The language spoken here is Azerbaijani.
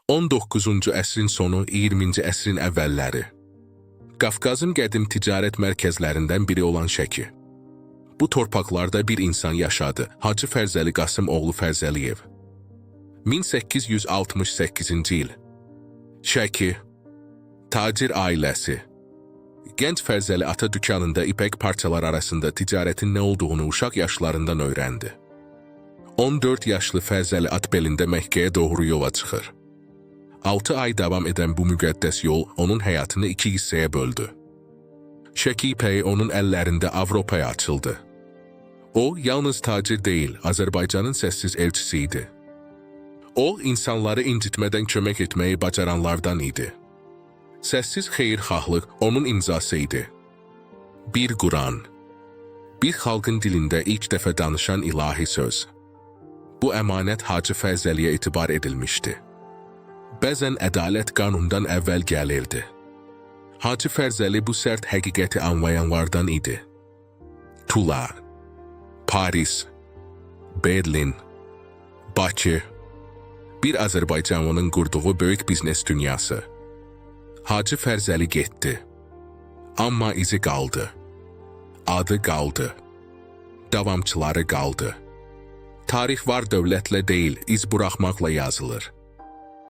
19-cu əsrin sonu, 20-ci əsrin əvvəlləri. Qafqazın qədim ticarət mərkəzlərindən biri olan Şəki. Bu torpaqlarda bir insan yaşadı, Hacı Fərzəli Qasım oğlu Fərzəliyev. 1868-ci il. Şəki. Tacir ailəsi. Gənc Fərzəli ata dükanında ipək parçalar arasında ticarətin nə olduğunu uşaq yaşlarından öyrəndi. 14 yaşlı Fərzəli at belində Məkkəyə doğru yola çıxır. 6 ay davam edən bu müqəddəs yol onun həyatını 2 hissəyə böldü. Şəki ipəyi onun əllərində Avropaya açıldı. O, yalnız tacir deyil, Azərbaycanın səssiz elçisi idi. O, insanları incitmədən kömək etməyi bacaranlardan idi. Səssiz xeyirxahlıq onun imzası idi. Bir Quran. Bir xalqın dilində ilk dəfə danışan ilahi söz. Bu əmanət Hacı Fərzəliyə etibar edilmişdi. Bəzən ədalət qanundan əvvəl gəlirdi. Hacı Fərzəli bu sərt həqiqəti anlayanlardan idi. Tula, Paris, Berlin, Bakı, bir Azərbaycanlının qurduğu böyük biznes dünyası. Hacı Fərzəli getdi. Amma izi qaldı. Adı qaldı. Davamçıları qaldı. Tarix var dövlətlə deyil, iz buraxmaqla yazılır.